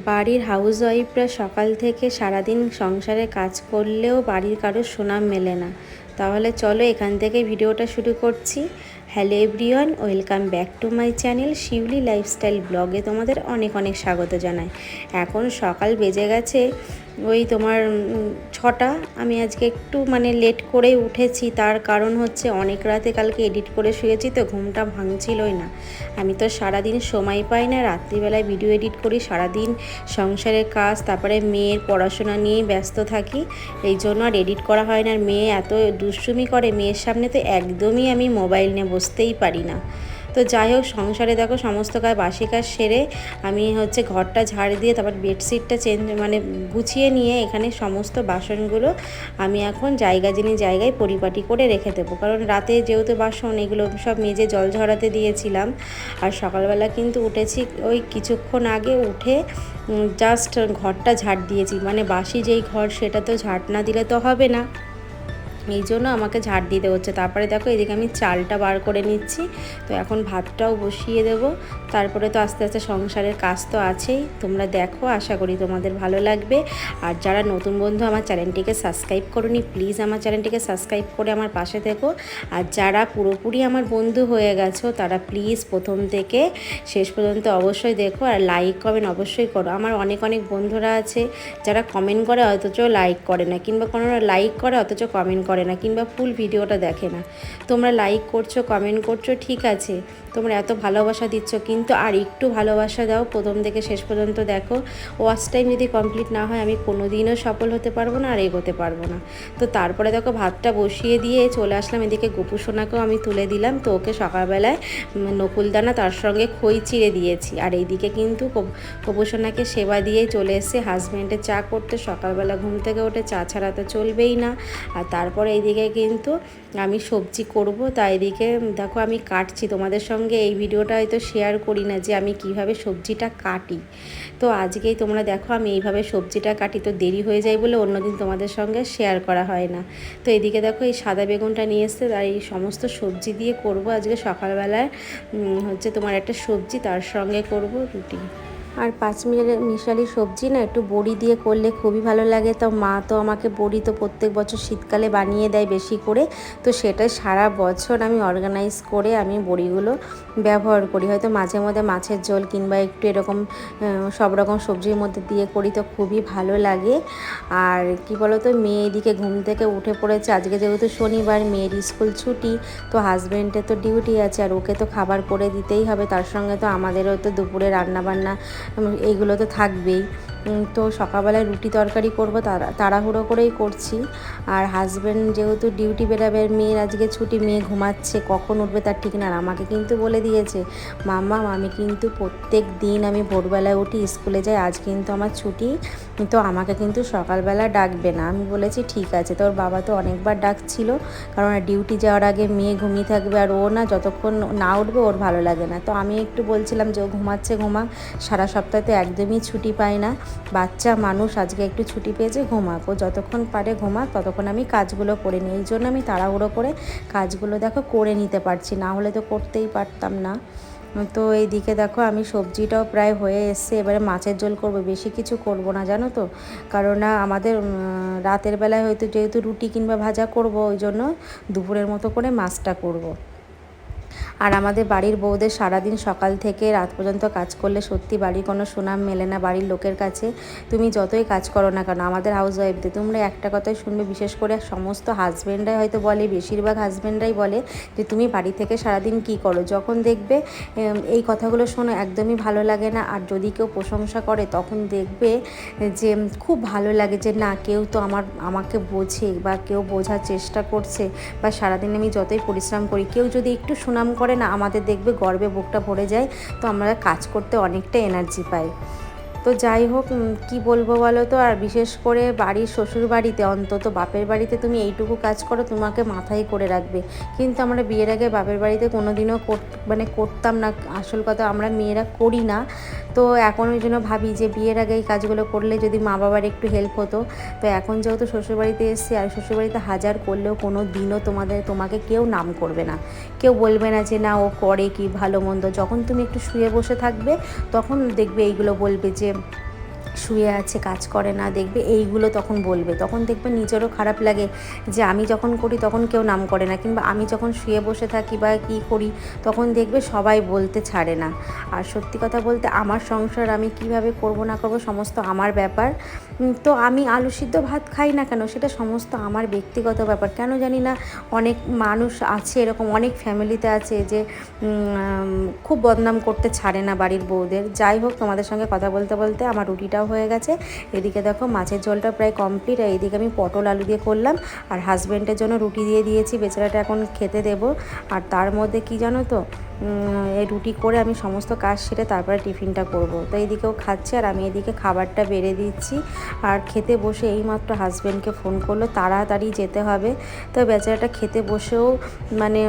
বাড়ির হাউসওয়াইফরা সকাল থেকে সারাদিন সংসারে কাজ করলেও বাড়ির কারোর সুনাম মেলে না। তাহলে চলো এখান থেকে ভিডিওটা শুরু করছি। Hello everyone, welcome back to my channel Shiuli lifestyle ব্লগে তোমাদের অনেক অনেক স্বাগত জানাই। এখন সকাল বেজে গেছে ওই তোমার 6টা। আমি আজকে একটু লেট করেই উঠেছি, তার কারণ হচ্ছে অনেক রাতে কালকে এডিট করে শুয়েছি তো ঘুমটা ভাঙছিলই না। আমি তো সারাদিন সময় পাই না, রাত্রিবেলায় ভিডিও এডিট করি, সারাদিন সংসারের কাজ তারপরে মেয়ের পড়াশোনা নিয়েই ব্যস্ত থাকি, এই জন্য আর এডিট করা হয় না। আর মেয়ে এত দুষ্টুমি করে, মেয়ের সামনে তো একদমই আমি মোবাইল নিয়ে বসতেই পারি না। তো যাই হোক, সংসারে দেখো সমস্ত কাজ বাসি কাজ সেরে আমি ঘরটা ঝাড় দিয়ে তারপর বেডশিটটা গুছিয়ে নিয়ে এখানে সমস্ত বাসনগুলো আমি এখন জায়গায় পরিপাটি করে রেখে দেবো, কারণ রাতে যেহেতু বাসন এগুলো সব মেজে জল ঝরাতে দিয়েছিলাম। আর সকালবেলা কিন্তু উঠেছি ওই কিছুক্ষণ আগে, উঠে জাস্ট ঘরটা ঝাড় দিয়েছি, বাসি যেই ঘর সেটা তো ঝাড় না দিলে তো হবে না, এই জন্য আমাকে ঝাড় দিতে হচ্ছে। তারপরে দেখো এদিকে আমি চালটা বার করে নিচ্ছি, তো এখন ভাতটাও বসিয়ে দেব। তারপরে তো আস্তে আস্তে সংসারের কাজ তো আছেই, তোমরা দেখো, আশা করি তোমাদের ভালো লাগবে। আর যারা নতুন বন্ধু আমার চ্যানেলটিকে সাবস্ক্রাইব করোনি, প্লিজ আমার চ্যানেলটিকে সাবস্ক্রাইব করে আমার পাশে থেকো। আর যারা পুরোপুরি আমার বন্ধু হয়ে গেছো তারা প্লিজ প্রথম থেকে শেষ পর্যন্ত অবশ্যই দেখো, আর লাইক কমেন্ট অবশ্যই করো। আমার অনেক অনেক বন্ধুরা আছে যারা কমেন্ট করে অথচ লাইক করে না, কিংবা কোনো লাইক করে অথচ কমেন্ট করে না, কিংবা ফুল ভিডিওটা দেখে না। তোমরা লাইক করছো, কমেন্ট করছো, ঠিক আছে, তোমরা এত ভালোবাসা দিচ্ছ, কিন্তু আর একটু ভালোবাসা দাও, প্রথম থেকে শেষ পর্যন্ত দেখো। ওয়াচ টাইম যদি কমপ্লিট না হয় আমি কোনো দিনও সফল হতে পারবো না, আর এগোতে পারবো না। তো তারপরে দেখো ভাতটা বসিয়ে দিয়ে চলে আসলাম এদিকে। গোপু সোনাকেও আমি তুলে দিলাম, তো ওকে সকালবেলায় নকুলদানা তার সঙ্গে খই চিড়ে দিয়েছি। আর এইদিকে কিন্তু গোপু সোনাকে সেবা দিয়ে চলে এসেছে হাজব্যান্ডের চা করতে। সকালবেলা ঘুম থেকে উঠে চা ছাড়া তো চলবেই না। আর তারপরে এইদিকে কিন্তু আমি সবজি করব, তাই এদিকে দেখো আমি কাটছি। তোমাদের সঙ্গে এই ভিডিওটা হয়তো শেয়ার করি না যে আমি কিভাবে সবজিটা কাটি, তো আজকেই তোমরা দেখো আমি এইভাবে সবজিটা কাটি। তো দেরি হয়ে যায় বলে অন্যদিন তোমাদের সঙ্গে শেয়ার করা হয় না। তো এদিকে দেখো এই সাদা বেগুনটা নিয়ে এসছে, আর এই সমস্ত সবজি দিয়ে করব আজকে সকালবেলায় তোমার একটা সবজি, তার সঙ্গে করব রুটি। আর মিশালি সবজি না একটু বড়ি দিয়ে করলে খুবই ভালো লাগে। তো মা তো আমাকে বড়ি তো প্রত্যেক বছর শীতকালে বানিয়ে দেয় বেশি করে, তো সেটা সারা বছর আমি অর্গানাইজ করে আমি বড়িগুলো ব্যবহার করি। হয়তো মাঝে মধ্যে মাছের ঝোল কিংবা একটু এরকম সব রকম সবজির মধ্যে দিয়ে করি, তো খুবই ভালো লাগে। আর কি বলো তো, মেয়ে এদিকে ঘুম থেকে উঠে পড়েছে। আজকে যেহেতু শনিবার, মেয়ের স্কুল ছুটি, তো হাজব্যান্ডের তো ডিউটি আছে, আর ওকে তো খাবার করে দিতেই হবে, তার সঙ্গে তো আমাদেরও তো দুপুরে রান্নাবান্না এইগুলো তো থাকবেই। তো সকালবেলায় রুটি তরকারি করব, তাড়াহুড়ো করেই করছি। আর হাজব্যান্ড যেহেতু ডিউটি বেরাবে, মেয়ের আজকে ছুটি, মেয়ে ঘুমাচ্ছে, কখন উঠবে তার ঠিক না। আর আমাকে কিন্তু বলে দিয়েছে, মাম্মা আমি কিন্তু প্রত্যেক দিন আমি ভোরবেলায় উঠি, স্কুলে যাই, আজ কিন্তু আমার ছুটি, তো আমাকে কিন্তু সকালবেলা ডাকবে না। আমি বলেছি ঠিক আছে। তোর বাবা তো অনেকবার ডাকছিল, কারণ ডিউটি যাওয়ার আগে মেয়ে ঘুমিয়ে থাকবে, আর ও না যতক্ষণ না উঠবে ওর ভালো লাগে না। তো আমি একটু বলছিলাম যে ও ঘুমাচ্ছে, ঘুমা, সারা সপ্তাহে তো একদমই ছুটি পায় না, বাচ্চা মানুষ, আজকে একটু ছুটি পেয়েছে, ঘুমাক, ও যতক্ষণ পারে ঘুমাক, ততক্ষণ আমি কাজগুলো করে নিই। এই জন্য আমি তাড়াহুড়ো করে কাজগুলো দেখো করে নিতে পারছি, না হলে তো করতেই পারতাম না। তো এইদিকে দেখো আমি সবজিটাও প্রায় হয়ে এসছে, এবারে মাছের ঝোল করব, বেশি কিছু করব না জানো তো, কারণ আমাদের রাতের বেলায় হয়তো যেহেতু রুটি কিংবা ভাজা করব, ওই জন্য দুপুরের মতো করে মাছটা করব। আর আমাদের বাড়ির বউদের সারাদিন সকাল থেকে রাত পর্যন্ত কাজ করলে সত্যি বাড়ির কোনো সুনাম মেলে না বাড়ির লোকের কাছে। তুমি যতই কাজ করো না কেন, আমাদের হাউস ওয়াইফদের তোমরা একটা কথাই শুনবে, বিশেষ করে সমস্ত হাজব্যান্ডরাই হয়তো বলে, বেশিরভাগ হাজব্যান্ডরাই বলে যে তুমি বাড়ি থেকে সারাদিন কি করো। যখন দেখবে এই কথাগুলো শোনো একদমই ভালো লাগে না, আর যদি কেউ প্রশংসা করে তখন দেখবে যে খুব ভালো লাগে, যে না কেউ তো আমাকে বোঝে, বা কেউ বোঝার চেষ্টা করছে, বা সারাদিন আমি যতই পরিশ্রম করি কেউ যদি একটু সুনাম করে না, আমাদের দেখবে গর্বে বুকটা ভরে যায়, তো আমরা কাজ করতে অনেকটা এনার্জি পাই। তো যাই হোক, কি বলবো বলো তো। আর বিশেষ করে বাড়ির শ্বশুর বাড়িতে, অন্তত বাপের বাড়িতে তুমি এইটুকু কাজ করো, তোমাকে মাথায় করে রাখবে, কিন্তু আমরা বিয়ের আগে বাপের বাড়িতে কোনো দিনও করতাম না। আসল কথা আমরা মেয়েরা করি না, তো এখন ওই জন্য ভাবি যে বিয়ের আগে এই কাজগুলো করলে যদি মা বাবার একটু হেল্প হতো। তো এখন যেহেতু শ্বশুরবাড়িতে এসেছি, আর শ্বশুরবাড়িতে হাজার করলেও কোনো দিনও তোমাকে কেউ নাম করবে না, কেউ বলবে না যে না ও করে কি ভালো মন্দ। যখন তুমি একটু শুয়ে বসে থাকবে তখন দেখবে এইগুলো বলবে যে শুয়ে আছে, কাজ করে না, দেখবে এইগুলো তখন বলবে। তখন দেখবে নিজেরও খারাপ লাগে যে আমি যখন করি তখন কেউ নাম করে না, কিংবা আমি যখন শুয়ে বসে থাকি বা কী করি তখন দেখবে সবাই বলতে ছাড়ে না। আর সত্যি কথা বলতে আমার সংসার আমি কিভাবে করব না করব সমস্ত আমার ব্যাপার। তো আমি আলু সিদ্ধ ভাত খাই না কেন সেটা সমস্ত আমার ব্যক্তিগত ব্যাপার। কেন জানি না অনেক মানুষ আছে এরকম, অনেক ফ্যামিলিতে আছে যে খুব বদনাম করতে ছাড়ে না বাড়ির বউদের। যাই হোক, তোমাদের সঙ্গে কথা বলতে বলতে আমার রুটিটাও হয়ে গেছে। এদিকে দেখো মাছের ঝোলটা প্রায় কমপ্লিট, আর এইদিকে আমি পটল আলু দিয়ে করলাম, আর হাজব্যান্ডের জন্য রুটি দিয়ে দিয়েছি, বেচারাটা এখন খেতে দেবো। আর তার মধ্যে কি জানো তো, এই রুটি করে আমি সমস্ত কাজ সেরে তারপরে টিফিনটা করব। তো এইদিকেও খাচ্ছে আর আমি এদিকে খাবারটা বেড়ে দিচ্ছি। আর খেতে বসে এইমাত্র হাজব্যান্ডকে ফোন করলো, তাড়াতাড়ি যেতে হবে। তো বেচারাটা খেতে বসেও মানে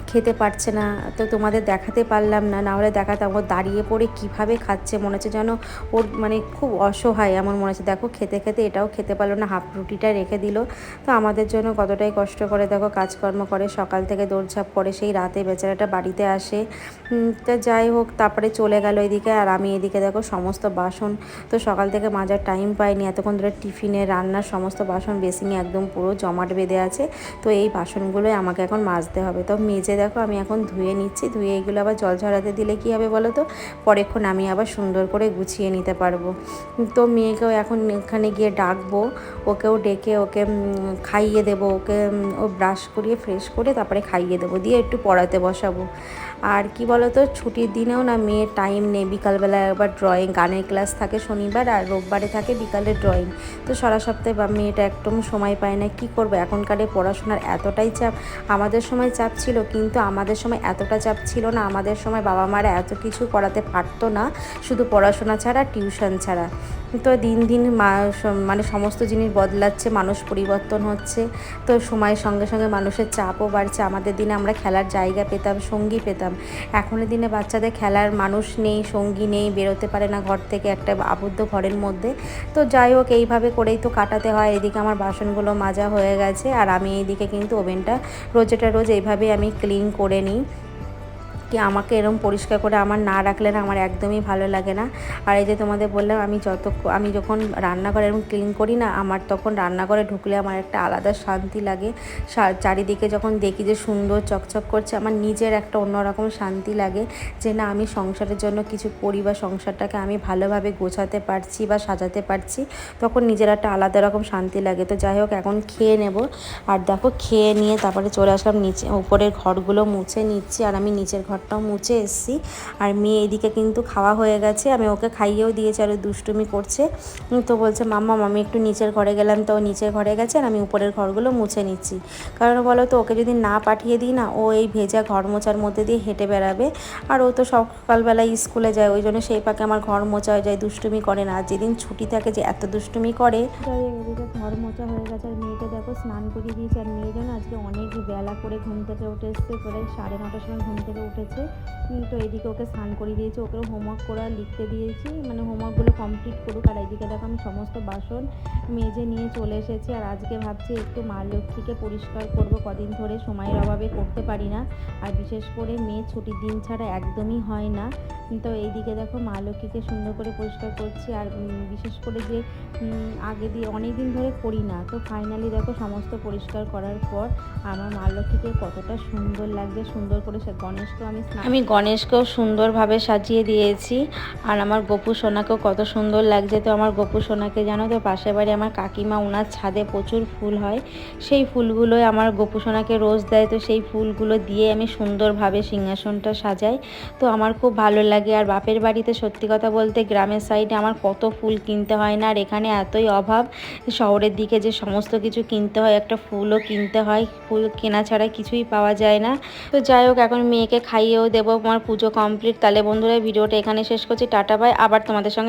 খেতে পারছে না, তো তোমাদের দেখাতে পারলাম না, নাহলে দেখাতাম। ও দাঁড়িয়ে পড়ে কীভাবে খাচ্ছে, মনে হচ্ছে যেন ওর মানে খুব অসহায় এমন মনে হচ্ছে। দেখো খেতে খেতে এটাও খেতে পারলো না, হাফ রুটিটা রেখে দিল। তো আমাদের জন্য কতটাই কষ্ট করে দেখো কাজকর্ম করে, সকাল থেকে দৌড়ঝাঁপ করে সেই রাতে বেচারাটা বাড়িতে আসে। তা যাই হোক, তারপরে চলে গেল এদিকে। আর আমি এদিকে দেখো সমস্ত বাসন তো সকাল থেকে মাজার টাইম পাইনি, এতক্ষণ ধরে টিফিনে রান্নার সমস্ত বাসন বেসিংয়ে একদম পুরো জমাট বেঁধে আছে। তো এই বাসনগুলোই আমাকে এখন মাজতে হবে। তো মেজে দেখো আমি এখন ধুয়ে নিচ্ছি। ধুয়ে এগুলো আবার জল ঝরাতে দিলে কী হবে বলো তো, পরেক্ষণ আমি আবার সুন্দর করে গুছিয়ে নিতে পারবো। তো মেয়েকেও এখন এখানে গিয়ে ডাকবো, ওকেও ডেকে ওকে খাইয়ে দেবো। ওকে ও ব্রাশ করিয়ে ফ্রেশ করে তারপরে খাইয়ে দেবো, দিয়ে একটু পড়াতে বসাবো। আর কি বলো তো, ছুটির দিনেও না মেয়ের টাইম নেই। বিকালবেলা একবার ড্রয়িং গানের ক্লাস থাকে শনিবার, আর রোববারে থাকে বিকালে ড্রয়িং। তো সারা সপ্তাহে মেয়েটা একদম সময় পায় না। কি করবো, এখনকারে পড়াশোনার এতটাই চাপ। আমাদের সময় চাপ ছিল, কিন্তু আমাদের সময় এতটা চাপ ছিল না। আমাদের সময় বাবা মারা এত কিছু করাতে পারতো না, শুধু পড়াশোনা ছাড়া, টিউশন ছাড়া। তো দিন দিন মানে সমস্ত জিনিস বদলাচ্ছে, মানুষ পরিবর্তন হচ্ছে। তো সময়ের সঙ্গে সঙ্গে মানুষের চাপও বাড়ছে। আমাদের দিনে আমরা খেলার জায়গা পেতাম, সঙ্গী পেতাম। এখনের দিনে বাচ্চাদের খেলার মানুষ নেই, সঙ্গী নেই, বেরোতে পারে না ঘর থেকে, একটা আবদ্ধ ঘরের মধ্যে। তো যাই হোক, এইভাবে করেই তো কাটাতে হয়। এদিকে আমার বাসনগুলো মাজা হয়ে গেছে, আর আমি এইদিকে কিন্তু ওভেনটা রোজটা রোজ এইভাবেই আমি ক্লিন করে নিই। কি আমাকে এরকম পরিষ্কার করে আমার না রাখলে না আমার একদমই ভালো লাগে না। আর এই যে তোমাদের বললাম, আমি যখন রান্নাঘরে এরকম ক্লিন করি না, আমার তখন রান্নাঘরে ঢুকলে আমার একটা আলাদা শান্তি লাগে। চারিদিকে যখন দেখি যে সুন্দর চকচক করছে, আমার নিজের একটা অন্যরকম শান্তি লাগে যে না, আমি সংসারের জন্য কিছু করি বা সংসারটাকে আমি ভালোভাবে গোছাতে পারছি বা সাজাতে পারছি, তখন নিজের একটা আলাদা রকম শান্তি লাগে। তো যাই হোক, এখন খেয়ে নেব। আর দেখো খেয়ে নিয়ে তারপরে চলে আসলাম নিচে, উপরের ঘরগুলো মুছে নিচ্ছি, আর আমি নিচের ঘরটাও মুছে এসেছি। আর মেয়ে এদিকে কিন্তু খাওয়া হয়ে গেছে, আমি ওকে খাইয়েও দিয়েছি, আর দুষ্টুমি করছে। তো বলছে মাম্মা আমি একটু নিচের ঘরে গেলাম। তো ও নিচের ঘরে গেছে, আর আমি উপরের ঘরগুলো মুছে নিচ্ছি। কারণ বলো তো, ওকে যদি না পাঠিয়ে দিই না, ও এই ভেজা ঘর মোছার মধ্যে দিয়ে হেঁটে বেড়াবে। আর ও তো সকালবেলায় স্কুলে যায়, ওই জন্য সেই পাকে আমার ঘর মোছা হয়ে যায়, দুষ্টুমি করে না। আর যেদিন ছুটি থাকে যে এত দুষ্টুমি করে। এদিকে ঘর মোছা হয়ে গেছে, আর মেয়েকে দেখো স্নান করিয়ে দিয়েছে। আর মেয়ে যেন আজকে অনেক বেলা করে ঘুম থেকে উঠে এসছে, প্রায় 9:30টার সময় ঘুম থেকে উঠেছে। তো এদিকে ওকে স্নান করিয়ে দিয়েছি, ওকেও হোমওয়ার্ক করা লিখতে দিয়েছি, মানে হোমওয়ার্কগুলো কমপ্লিট করুক। আর এইদিকে দেখো আমি সমস্ত বাসন মেজে নিয়ে চলে এসেছি। আর আজকে ভাবছি একটু মা লক্ষ্মীকে পরিষ্কার করব, কদিন ধরে সময়ের অভাবে করতে পারি না। আর বিশেষ করে মেয়ে ছুটির দিন ছাড়া একদমই হয় না। তো এইদিকে দেখো মা লক্ষ্মীকে সুন্দর করে পরিষ্কার করছি। আর বিশেষ করে যে আগে দিয়ে অনেক দিন ধরে করি না, তো ফাইনালি দেখো সমস্ত পরিষ্কার করার পর আমার মা লক্ষ্মীকে কতটা সুন্দর লাগছে। সুন্দর করে আমি গণেশকেও সুন্দরভাবে সাজিয়ে দিয়েছি, আর আমার গপু সোনাকেও কত সুন্দর লাগছে। তো আমার গপু সোনাকে জানো তো, পাশের বাড়ি আমার কাকিমা, ওনার ছাদে প্রচুর ফুল হয়, সেই ফুলগুলোই আমার গপু সোনাকে রোজ দেয়। তো সেই ফুলগুলো দিয়ে আমি সুন্দরভাবে সিংহাসনটা সাজাই, তো আমার খুব ভালো লাগে। আর বাপের বাড়িতে সত্যি কথা বলতে গ্রামের সাইডে আমার কত ফুল কিনতে হয় না, আর এখানে এতই অভাব। শহরের দিকে যে সমস্ত কিছু কিনতে হয়, একটা ফুলও কিনতে হয়, ফুল কেনা ছাড়া কিছুই পাওয়া যায় না। তো যাই হোক, এখন মেয়েকে খাইয়েও দেবো, আমার পুজো কমপ্লিট। তাহলে বন্ধুরা ভিডিওটা এখানে শেষ করছি, টাটা বাই। আবার তোমাদের সঙ্গে